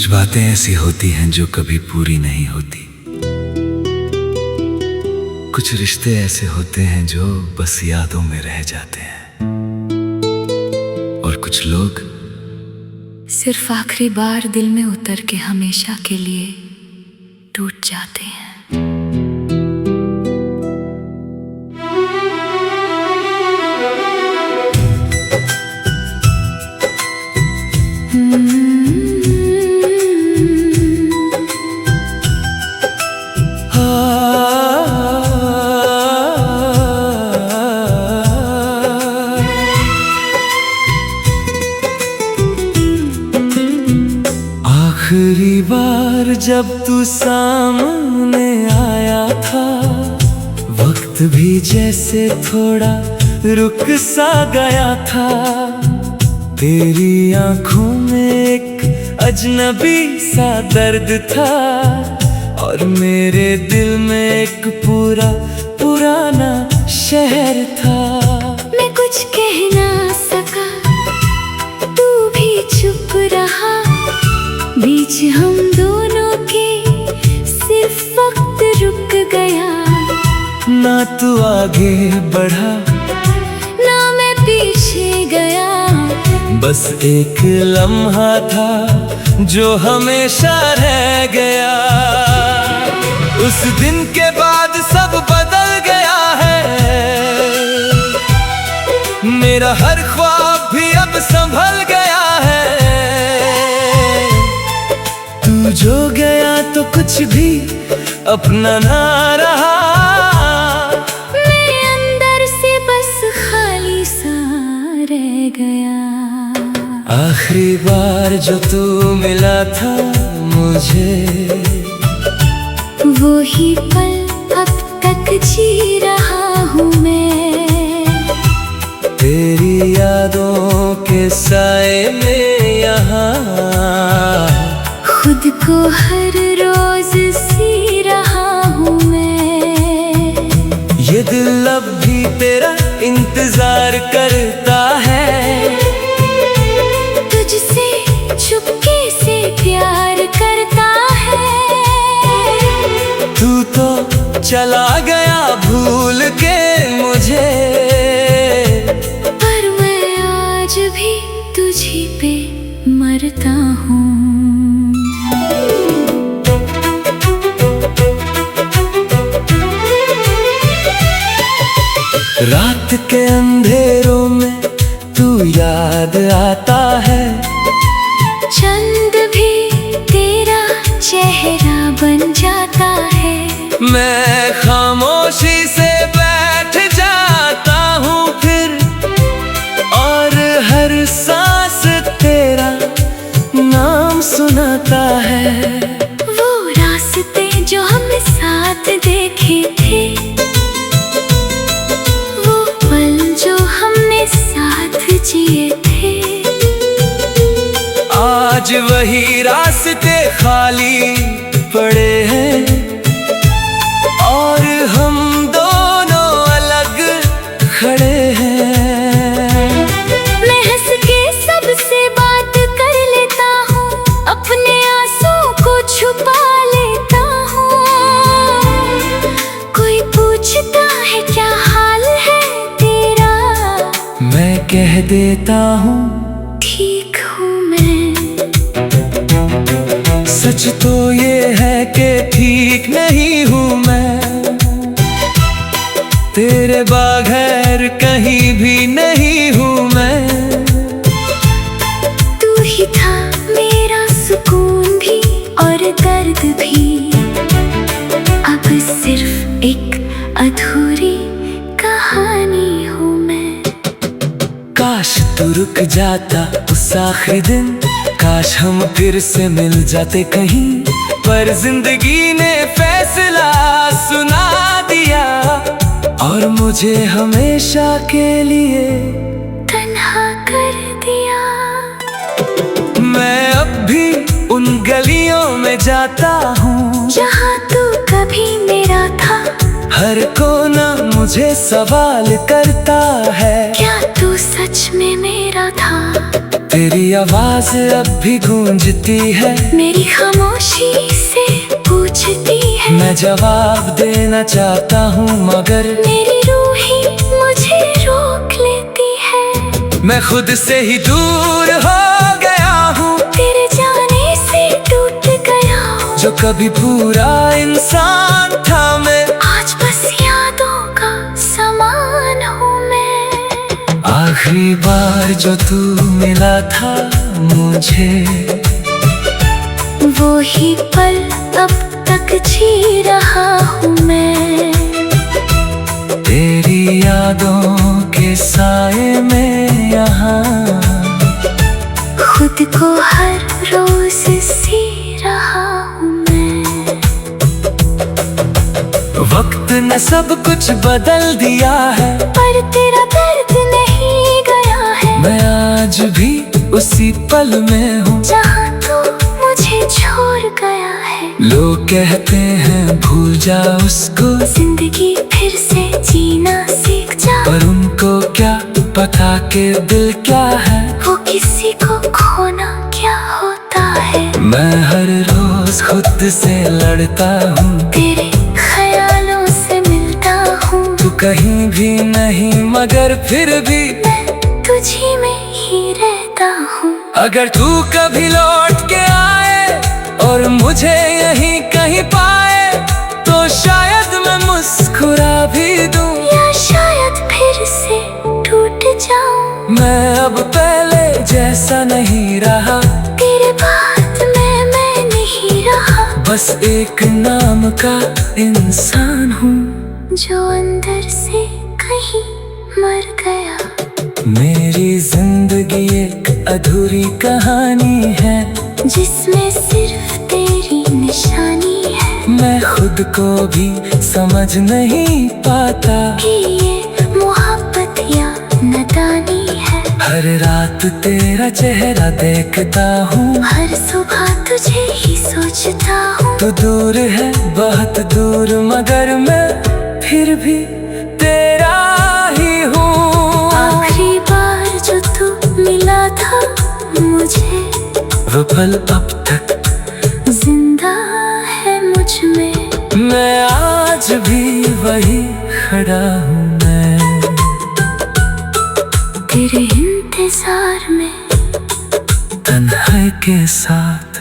कुछ बातें ऐसी होती हैं जो कभी पूरी नहीं होती। कुछ रिश्ते ऐसे होते हैं जो बस यादों में रह जाते हैं। और कुछ लोग सिर्फ आखिरी बार दिल में उतर के हमेशा के लिए टूट जाते हैं। आखिरी बार जब तू सामने आया था, वक्त भी जैसे थोड़ा रुक सा गया था। तेरी आंखों में एक अजनबी सा दर्द था और मेरे दिल में एक पूरा पुराना शहर था। मैं कुछ कह ना सका, तू भी चुप रहा। बीच हम दोनों के सिर्फ वक्त रुक गया। ना तू आगे बढ़ा ना मैं पीछे गया। बस एक लम्हा था जो हमेशा रह गया। उस दिन के बाद सब बदल गया है। मेरा हर ख्वाब भी अब संभल गया है। तू जो गया तो कुछ भी अपना ना रहा। मैं अंदर से बस खाली सा रह गया। आखिरी बार जो तू मिला था मुझे, वो ही पल अब तक जी रहा हूँ मैं। तेरी यादों के साए में यहाँ खुद को हर रोज सी रहा हूँ मैं। ये दिल अब भी तेरा इंतजार करता है। तुझसे चुपके से प्यार करता है। तू तो चला गया भूल के मुझे, पर मैं आज भी तुझी पे मरता हूँ। रात के अंधेरों में तू याद आता है। चंद भी तेरा चेहरा बन जाता है। मैं खामोशी से बैठ जाता हूँ फिर, और हर सांस तेरा नाम सुनाता है। वो रास्ते जो हमने साथ देखे थे, वो पल जो हमने साथ जिए थे, आज वही रास्ते खाली पड़े हैं। और हम दोनों अलग खड़े हैं। मैं हंस के सबसे बात कर लेता हूँ, अपने आंसू को छुपा लेता हूँ। कोई पूछता है क्या हाल है तेरा, मैं कह देता हूँ ठीक हूँ मैं। सच तो ये है कि ठीक नहीं हूँ मैं। तेरे बगैर कहीं भी नहीं हूँ मैं। तू ही था मेरा सुकून भी और दर्द भी। अब सिर्फ एक अधूरी कहानी हूँ मैं। काश तू रुक जाता उस आखिरी दिन, काश हम फिर से मिल जाते कहीं। पर जिंदगी ने फैसला सुना दिया और मुझे हमेशा के लिए तन्हा कर दिया। मैं अब भी उन गलियों में जाता हूँ जहाँ तू कभी मेरा था। हर कोना मुझे सवाल करता है, क्या तू सच में मेरा था? तेरी आवाज अब भी गूंजती है, मेरी खामोशी से पूछती है। मैं जवाब देना चाहता हूँ मगर मेरी रूह ही मुझे रोक लेती है। मैं खुद से ही दूर हो गया हूँ, तेरे जाने से टूट गया हूँ। जो कभी पूरा इंसान था मैं, आज बस यादों का सामान हूँ मैं। आखिरी बार जो तू मिला था मुझे, वो ही पल अब तक जी रहा हूँ मैं। तेरी यादों के साए में यहाँ खुद को हर रोज सी रहा हूँ मैं। वक्त ने सब कुछ बदल दिया है, पर तेरा दर्द नहीं गया है। मैं आज भी उसी पल में हूँ जहाँ तू मुझे छोड़ गया है। लोग कहते हैं भूल जा उसको, जिंदगी फिर से जीना सीख जा। पर उनको क्या पता के दिल क्या है, वो किसी को खोना क्या होता है। मैं हर रोज खुद से लड़ता हूँ, तेरे ख्यालों से मिलता हूँ। तू कहीं भी नहीं मगर फिर भी मैं तुझी में ही रहता हूँ। अगर तू कभी लौट के आए और मुझे यहीं कहीं पाए, तो शायद मैं मुस्कुरा भी दूं, या शायद फिर से टूट जाऊं। मैं अब पहले जैसा नहीं रहा, तेरे बाद मैं नहीं रहा। बस एक नाम का इंसान हूँ जो अंदर से कहीं मर गया। मेरी जिंदगी एक अधूरी कहानी है, जिसमें सिर्फ तेरी निशानी है। मैं खुद को भी समझ नहीं पाता कि ये मोहब्बत या नादानी है। हर रात तेरा चेहरा देखता हूँ, हर सुबह तुझे ही सोचता हूँ। तू दूर है बहुत दूर मगर मैं फिर भी तेरा ही हूँ। आखिरी बार जो तू मिला था मुझे, वो पल अब तक जिंदा है मुझ में। मैं आज भी वही खड़ा हूँ मैं, तेरे इंतजार में तन्हाई के साथ।